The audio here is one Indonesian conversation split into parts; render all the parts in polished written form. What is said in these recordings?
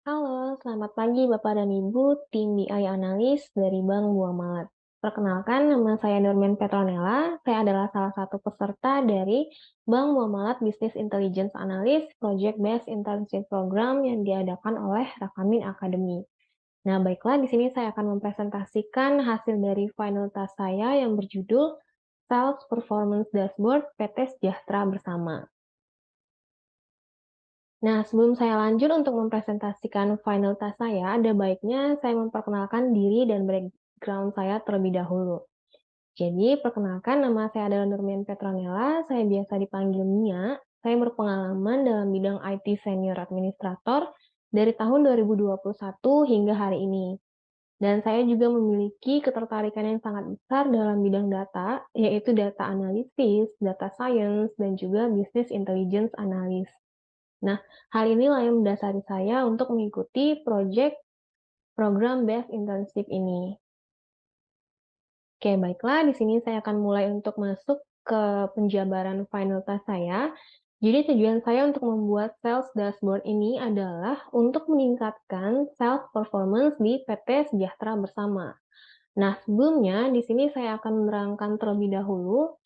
Halo, selamat pagi Bapak dan Ibu, tim BI Analis dari Bank Muamalat. Perkenalkan, nama saya Nurmen Petronella. Saya adalah salah satu peserta dari Bank Muamalat Business Intelligence Analyst Project Based Internship Program yang diadakan oleh Rakamin Academy. Nah, baiklah, di sini saya akan mempresentasikan hasil dari final task saya yang berjudul Sales Performance Dashboard PT Sejahtera Bersama. Nah, sebelum saya lanjut untuk mempresentasikan final task saya, ada baiknya saya memperkenalkan diri dan background saya terlebih dahulu. Jadi, perkenalkan nama saya adalah Nurmian Petronella, saya biasa dipanggil Mia. Saya berpengalaman dalam bidang IT Senior Administrator dari tahun 2021 hingga hari ini. Dan saya juga memiliki ketertarikan yang sangat besar dalam bidang data, yaitu data analisis, data science, dan juga business intelligence analysis. Nah, hal inilah yang mendasari saya untuk mengikuti program Based Internship ini. Oke, baiklah, di sini saya akan mulai untuk masuk ke penjabaran final task saya. Jadi tujuan saya untuk membuat sales dashboard ini adalah untuk meningkatkan sales performance di PT Sejahtera Bersama. Nah, sebelumnya di sini saya akan menerangkan terlebih dahulu.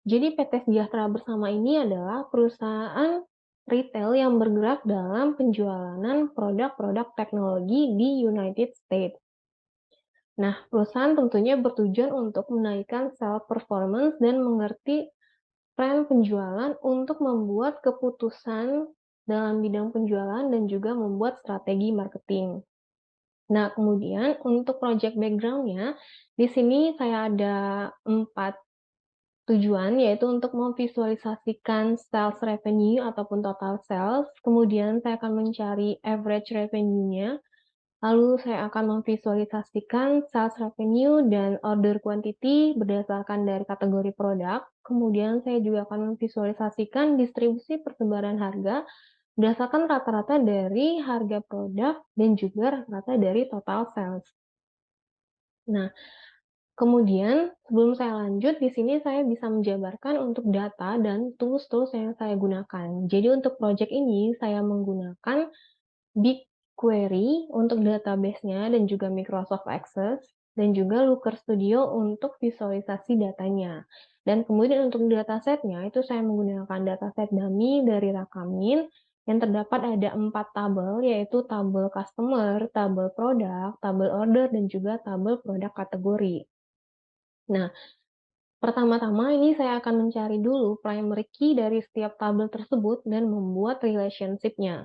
Jadi PT Sejahtera Bersama ini adalah perusahaan retail yang bergerak dalam penjualan produk-produk teknologi di United States. Nah, perusahaan tentunya bertujuan untuk menaikkan sales performance dan mengerti tren penjualan untuk membuat keputusan dalam bidang penjualan dan juga membuat strategi marketing. Nah, kemudian untuk project background-nya, di sini saya ada 4 tujuan, yaitu untuk memvisualisasikan sales revenue ataupun total sales, kemudian saya akan mencari average revenue-nya, lalu saya akan memvisualisasikan sales revenue dan order quantity berdasarkan dari kategori produk, kemudian saya juga akan memvisualisasikan distribusi persebaran harga berdasarkan rata-rata dari harga produk dan juga rata-rata dari total sales. Nah, kemudian, sebelum saya lanjut, di sini saya bisa menjabarkan untuk data dan tools-tools yang saya gunakan. Jadi untuk project ini, saya menggunakan BigQuery untuk database-nya dan juga Microsoft Access, dan juga Looker Studio untuk visualisasi datanya. Dan kemudian untuk dataset-nya, itu saya menggunakan dataset dummy dari Rakamin, yang terdapat ada 4 tabel, yaitu tabel customer, tabel produk, tabel order, dan juga tabel produk kategori. Nah, pertama-tama ini saya akan mencari dulu primary key dari setiap tabel tersebut dan membuat relationship-nya.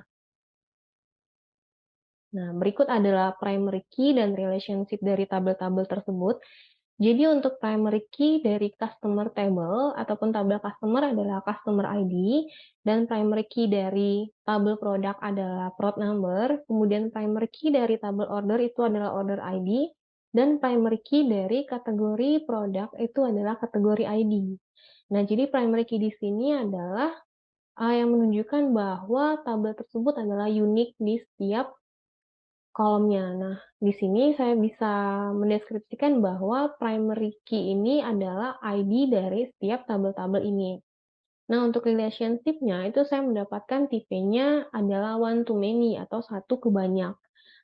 Nah, berikut adalah primary key dan relationship dari tabel-tabel tersebut. Jadi untuk primary key dari customer table ataupun tabel customer adalah customer ID, dan primary key dari tabel produk adalah prod number, kemudian primary key dari tabel order itu adalah order ID, dan primary key dari kategori produk itu adalah kategori ID. Nah, jadi primary key di sini adalah yang menunjukkan bahwa tabel tersebut adalah unik di setiap kolomnya. Nah, di sini saya bisa mendeskripsikan bahwa primary key ini adalah ID dari setiap tabel-tabel ini. Nah, untuk relationship-nya itu saya mendapatkan tipenya adalah one to many atau satu ke banyak.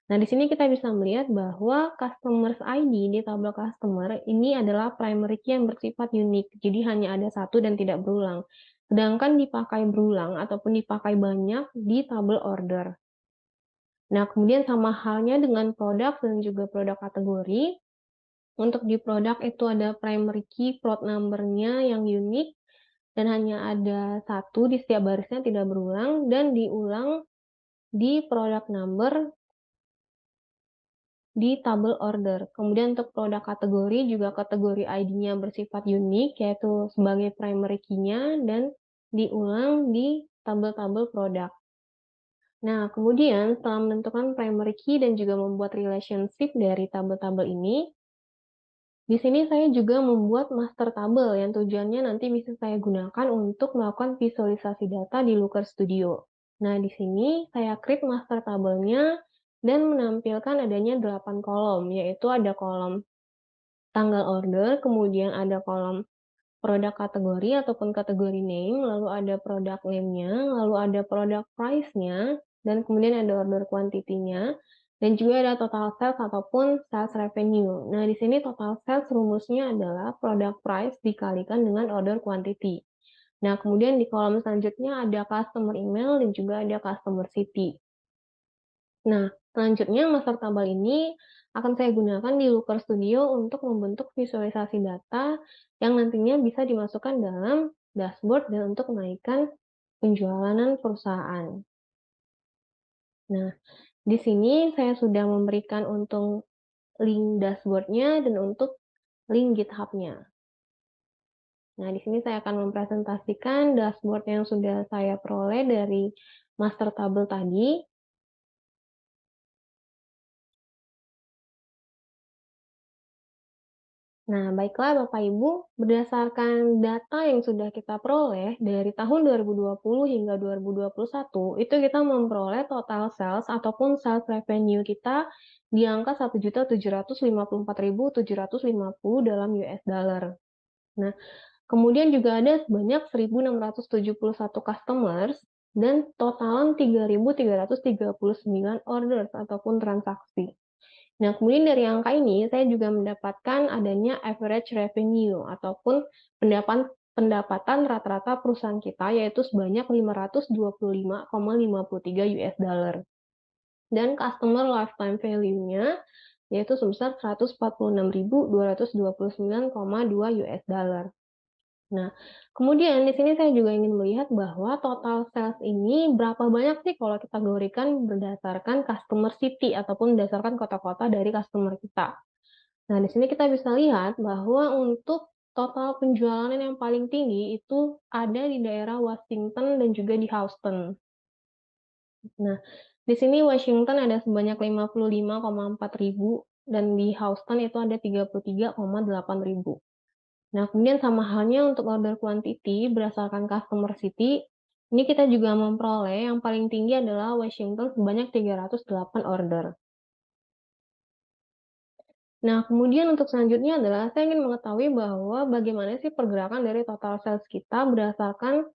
Nah, di sini kita bisa melihat bahwa customers ID di tabel customer ini adalah primary key yang bersifat unik. Jadi hanya ada satu dan tidak berulang. Sedangkan dipakai berulang ataupun dipakai banyak di tabel order. Nah, kemudian sama halnya dengan produk dan juga produk kategori. Untuk di produk itu ada primary key prod number-nya yang unik dan hanya ada satu di setiap barisnya tidak berulang dan diulang di product number di tabel order. Kemudian untuk produk kategori juga kategori ID-nya bersifat unik yaitu sebagai primary key-nya dan diulang di tabel-tabel produk. Nah, kemudian setelah menentukan primary key dan juga membuat relationship dari tabel-tabel ini, di sini saya juga membuat master tabel yang tujuannya nanti bisa saya gunakan untuk melakukan visualisasi data di Looker Studio. Nah, di sini saya create master tabelnya dan menampilkan adanya 8 kolom, yaitu ada kolom tanggal order, kemudian ada kolom produk kategori ataupun kategori name, lalu ada produk name-nya, lalu ada produk price-nya, dan kemudian ada order quantity-nya, dan juga ada total sales ataupun sales revenue. Nah, di sini total sales rumusnya adalah product price dikalikan dengan order quantity. Nah, kemudian di kolom selanjutnya ada customer email dan juga ada customer city. Nah, selanjutnya master tabel ini akan saya gunakan di Looker Studio untuk membentuk visualisasi data yang nantinya bisa dimasukkan dalam dashboard dan untuk menaikkan penjualan perusahaan. Nah, di sini saya sudah memberikan untuk link dashboard-nya dan untuk link GitHub-nya. Nah, di sini saya akan mempresentasikan dashboard yang sudah saya peroleh dari master tabel tadi. Nah, baiklah Bapak Ibu, berdasarkan data yang sudah kita peroleh dari tahun 2020 hingga 2021, itu kita memperoleh total sales ataupun sales revenue kita di angka 1.754.750 dalam US dollar. Nah, kemudian juga ada sebanyak 1.671 customers dan totalan 3.339 orders ataupun transaksi. Nah, kemudian dari angka ini saya juga mendapatkan adanya average revenue ataupun pendapatan rata-rata perusahaan kita yaitu sebanyak 525,53 US dollar. Dan customer lifetime value-nya yaitu sebesar 146.229,2 US dollar. Nah, kemudian di sini saya juga ingin melihat bahwa total sales ini berapa banyak sih kalau kita kategorikan berdasarkan customer city ataupun berdasarkan kota-kota dari customer kita. Nah, di sini kita bisa lihat bahwa untuk total penjualan yang paling tinggi itu ada di daerah Washington dan juga di Houston. Nah, di sini Washington ada sebanyak 55,4 ribu dan di Houston itu ada 33,8 ribu. Nah, kemudian sama halnya untuk order quantity berdasarkan customer city, ini kita juga memperoleh yang paling tinggi adalah Washington sebanyak 308 order. Nah, kemudian untuk selanjutnya adalah saya ingin mengetahui bahwa bagaimana sih pergerakan dari total sales kita berdasarkan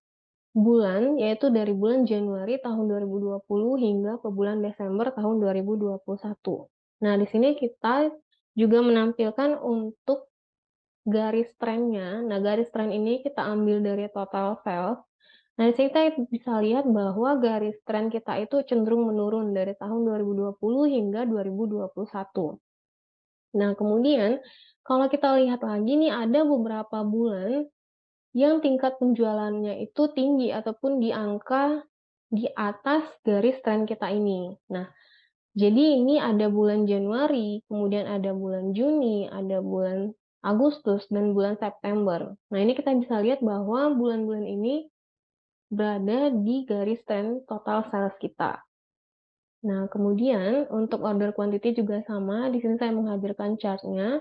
bulan, yaitu dari bulan Januari tahun 2020 hingga ke bulan Desember tahun 2021. Nah, di sini kita juga menampilkan untuk garis trennya. Nah, garis tren ini kita ambil dari total sales. Nah, di sini kita bisa lihat bahwa garis tren kita itu cenderung menurun dari tahun 2020 hingga 2021. Nah, kemudian kalau kita lihat lagi nih ada beberapa bulan yang tingkat penjualannya itu tinggi ataupun di angka di atas garis tren kita ini. Nah, jadi ini ada bulan Januari, kemudian ada bulan Juni, ada bulan Agustus, dan bulan September. Nah, ini kita bisa lihat bahwa bulan-bulan ini berada di garis tren total sales kita. Nah, kemudian untuk order quantity juga sama, di sini saya menghadirkan chart-nya.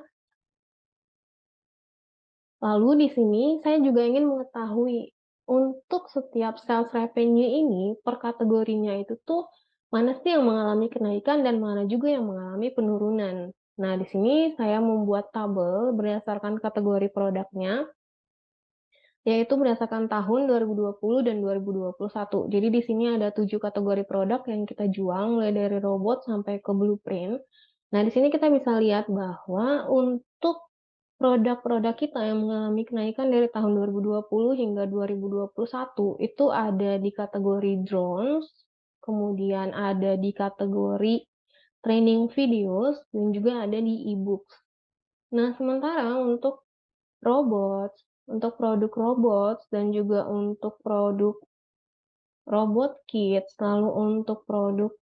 Lalu di sini saya juga ingin mengetahui untuk setiap sales revenue ini per kategorinya itu tuh mana sih yang mengalami kenaikan dan mana juga yang mengalami penurunan. Nah, di sini saya membuat tabel berdasarkan kategori produknya, yaitu berdasarkan tahun 2020 dan 2021. Jadi di sini ada 7 kategori produk yang kita jual, mulai dari robot sampai ke blueprint. Nah, di sini kita bisa lihat bahwa untuk produk-produk kita yang mengalami kenaikan dari tahun 2020 hingga 2021 itu ada di kategori drones, kemudian ada di kategori training videos, dan juga ada di e-books. Nah, sementara untuk produk robot dan juga untuk produk robot kits, lalu untuk produk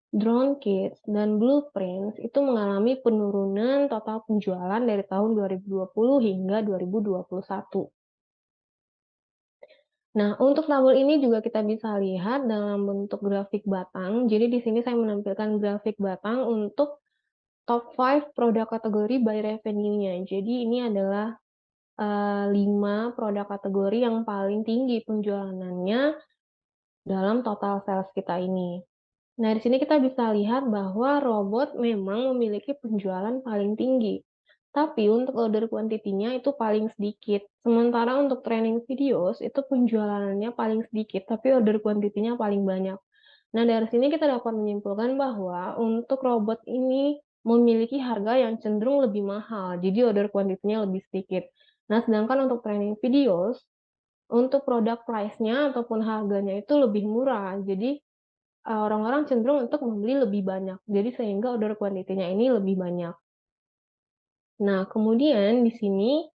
drone kits dan blueprints itu mengalami penurunan total penjualan dari tahun 2020 hingga 2021. Nah, untuk tabel ini juga kita bisa lihat dalam bentuk grafik batang. Jadi di sini saya menampilkan grafik batang untuk top 5 produk kategori by revenue-nya. Jadi ini adalah 5 produk kategori yang paling tinggi penjualannya dalam total sales kita ini. Nah, di sini kita bisa lihat bahwa robot memang memiliki penjualan paling tinggi. Tapi untuk order quantity-nya itu paling sedikit. Sementara untuk training videos itu penjualannya paling sedikit, tapi order quantity-nya paling banyak. Nah, dari sini kita dapat menyimpulkan bahwa untuk robot ini memiliki harga yang cenderung lebih mahal, jadi order quantity-nya lebih sedikit. Nah, sedangkan untuk training videos, untuk produk price-nya ataupun harganya itu lebih murah. Jadi, orang-orang cenderung untuk membeli lebih banyak. Jadi sehingga order quantity-nya ini lebih banyak. Nah, kemudian di sini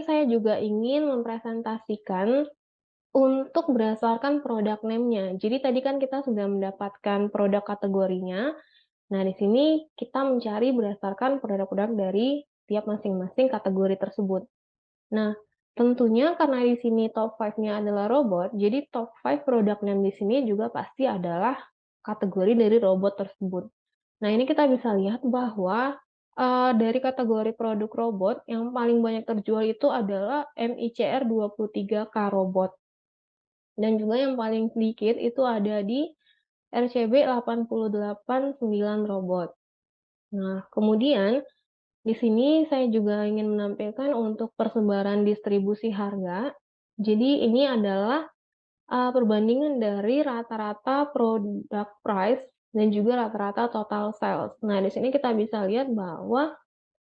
saya juga ingin mempresentasikan untuk berdasarkan produk name-nya. Jadi tadi kan kita sudah mendapatkan produk kategorinya. Nah, di sini kita mencari berdasarkan produk-produk dari tiap masing-masing kategori tersebut. Nah, tentunya karena di sini top 5-nya adalah robot, jadi top 5 produk name di sini juga pasti adalah kategori dari robot tersebut. Nah, ini kita bisa lihat bahwa, dari kategori produk robot yang paling banyak terjual itu adalah MICR 23K robot, dan juga yang paling sedikit itu ada di RCB 88,9 robot. Nah, kemudian di sini saya juga ingin menampilkan untuk persebaran distribusi harga. Jadi ini adalah, perbandingan dari rata-rata product price dan juga rata-rata total sales. Nah, di sini kita bisa lihat bahwa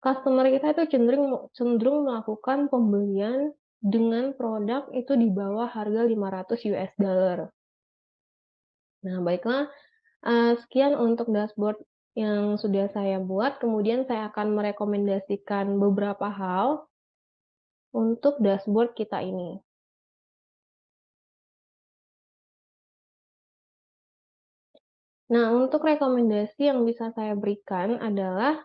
customer kita itu cenderung melakukan pembelian dengan produk itu di bawah harga $500. Nah, baiklah, sekian untuk dashboard yang sudah saya buat, kemudian saya akan merekomendasikan beberapa hal untuk dashboard kita ini. Nah, untuk rekomendasi yang bisa saya berikan adalah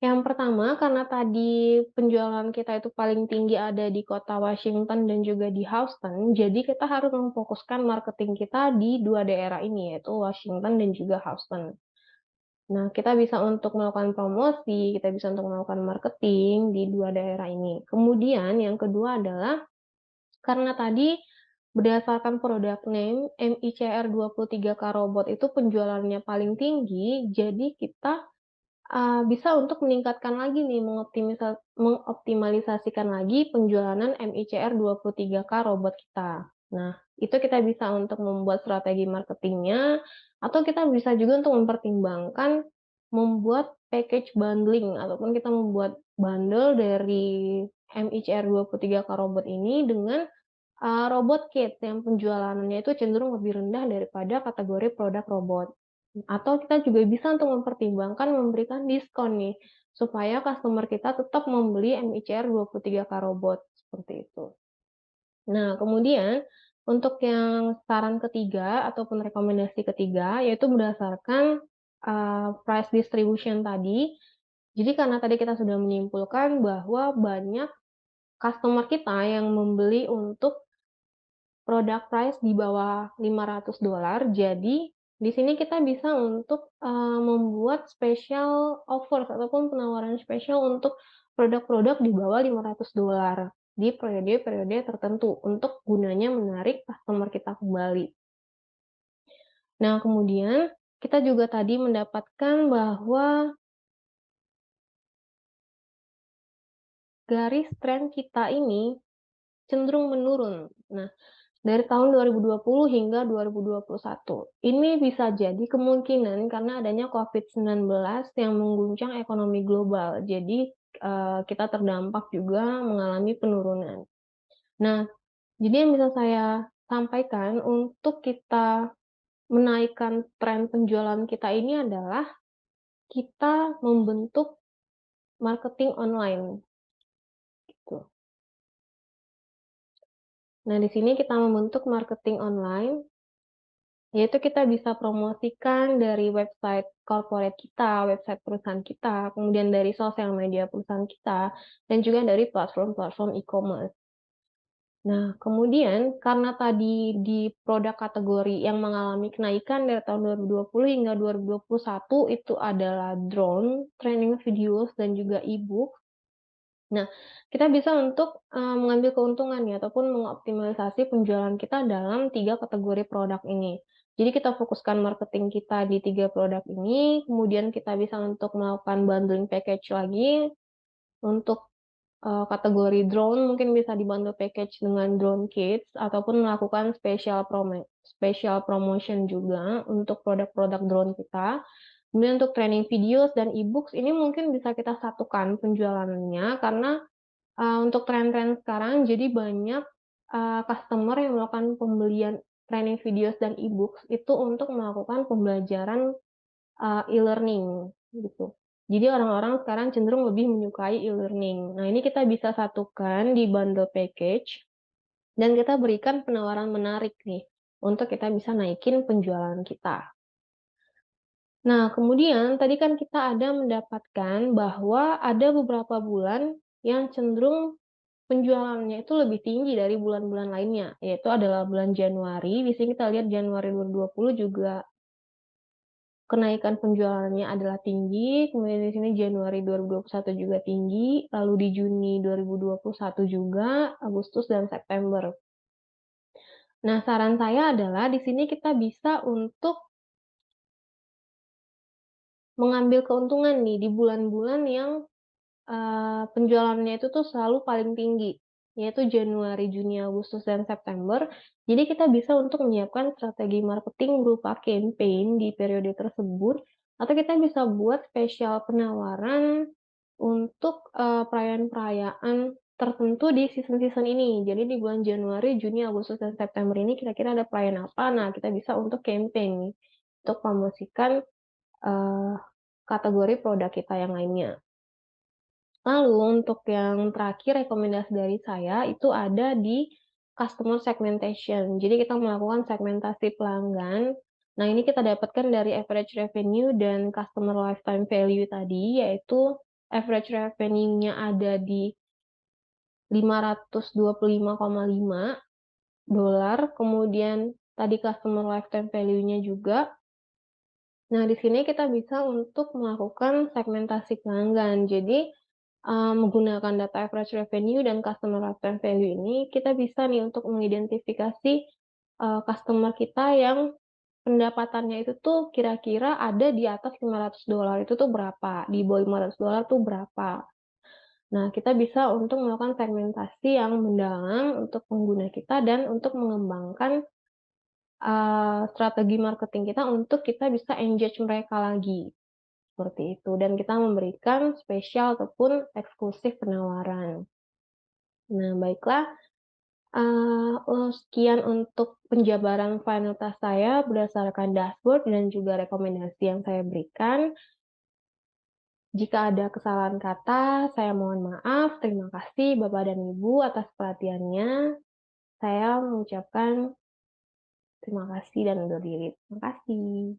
yang pertama, karena tadi penjualan kita itu paling tinggi ada di kota Washington dan juga di Houston, jadi kita harus memfokuskan marketing kita di dua daerah ini, yaitu Washington dan juga Houston. Nah, kita bisa untuk melakukan promosi, kita bisa untuk melakukan marketing di dua daerah ini. Kemudian yang kedua adalah karena tadi berdasarkan produk name MICR 23K robot itu penjualannya paling tinggi, jadi kita bisa untuk meningkatkan lagi nih, mengoptimalisasikan lagi penjualan MICR 23K robot kita. Nah, itu kita bisa untuk membuat strategi marketingnya, atau kita bisa juga untuk mempertimbangkan membuat package bundling, ataupun kita membuat bundle dari MICR 23K robot ini dengan robot kit yang penjualannya itu cenderung lebih rendah daripada kategori produk robot. Atau kita juga bisa untuk mempertimbangkan memberikan diskon nih, supaya customer kita tetap membeli MICR 23K robot, seperti itu. Nah, kemudian untuk yang saran ketiga ataupun rekomendasi ketiga, yaitu berdasarkan, price distribution tadi. Jadi karena tadi kita sudah menyimpulkan bahwa banyak customer kita yang membeli untuk produk price di bawah $500, jadi di sini kita bisa untuk, membuat special offers ataupun penawaran spesial untuk produk-produk di bawah $500 di periode-periode tertentu untuk gunanya menarik customer kita kembali. Nah, kemudian kita juga tadi mendapatkan bahwa garis tren kita ini cenderung menurun. Nah, dari tahun 2020 hingga 2021. Ini bisa jadi kemungkinan karena adanya COVID-19 yang mengguncang ekonomi global. Jadi, kita terdampak juga mengalami penurunan. Nah, jadi yang bisa saya sampaikan untuk kita menaikkan tren penjualan kita ini adalah kita membentuk marketing online, gitu. Nah, di sini kita membentuk marketing online, yaitu kita bisa promosikan dari website corporate kita, website perusahaan kita, kemudian dari sosial media perusahaan kita, dan juga dari platform-platform e-commerce. Nah, kemudian karena tadi di produk kategori yang mengalami kenaikan dari tahun 2020 hingga 2021 itu adalah drone, training videos, dan juga e-book. Nah, kita bisa untuk, mengambil keuntungan ya, ataupun mengoptimalisasi penjualan kita dalam 3 kategori produk ini. Jadi kita fokuskan marketing kita di 3 produk ini, kemudian kita bisa untuk melakukan bundling package lagi, Untuk kategori drone mungkin bisa di-bundle package dengan drone kits ataupun melakukan special promotion juga untuk produk-produk drone kita. Kemudian untuk training videos dan e-books ini mungkin bisa kita satukan penjualannya karena, untuk tren-tren sekarang jadi banyak, customer yang melakukan pembelian training videos dan e-books itu untuk melakukan pembelajaran e-learning gitu. Jadi orang-orang sekarang cenderung lebih menyukai e-learning. Nah, ini kita bisa satukan di bundle package dan kita berikan penawaran menarik nih untuk kita bisa naikin penjualan kita. Nah, kemudian tadi kan kita ada mendapatkan bahwa ada beberapa bulan yang cenderung penjualannya itu lebih tinggi dari bulan-bulan lainnya, yaitu adalah bulan Januari. Di sini kita lihat Januari 2020 juga kenaikan penjualannya adalah tinggi, kemudian di sini Januari 2021 juga tinggi, lalu di Juni 2021 juga, Agustus dan September. Nah, saran saya adalah di sini kita bisa untuk mengambil keuntungan nih di bulan-bulan yang penjualannya itu tuh selalu paling tinggi, yaitu Januari, Juni, Agustus, dan September. Jadi kita bisa untuk menyiapkan strategi marketing berupa campaign di periode tersebut, atau kita bisa buat spesial penawaran untuk, perayaan-perayaan tertentu di season-season ini. Jadi di bulan Januari, Juni, Agustus, dan September ini kira-kira ada perayaan apa, nah kita bisa untuk campaign nih, untuk promosikan, eee, kategori produk kita yang lainnya. Lalu untuk yang terakhir rekomendasi dari saya itu ada di customer segmentation. Jadi kita melakukan segmentasi pelanggan. Nah, ini kita dapatkan dari average revenue dan customer lifetime value tadi, yaitu average revenue-nya ada di $525,5, kemudian tadi customer lifetime value-nya juga. Nah, di sini kita bisa untuk melakukan segmentasi pelanggan. Jadi, menggunakan data average revenue dan customer lifetime value ini, kita bisa nih untuk mengidentifikasi, customer kita yang pendapatannya itu tuh kira-kira ada di atas $500 itu tuh berapa, di bawah $500 tuh berapa. Nah, kita bisa untuk melakukan segmentasi yang mendalam untuk pengguna kita dan untuk mengembangkan strategi marketing kita untuk kita bisa engage mereka lagi, seperti itu. Dan kita memberikan spesial ataupun eksklusif penawaran. Nah, baiklah, sekian untuk penjabaran final task saya berdasarkan dashboard dan juga rekomendasi yang saya berikan. Jika ada kesalahan kata, saya mohon maaf. Terima kasih Bapak dan Ibu atas perhatiannya. Saya mengucapkan terima kasih dan undur diri. Terima kasih.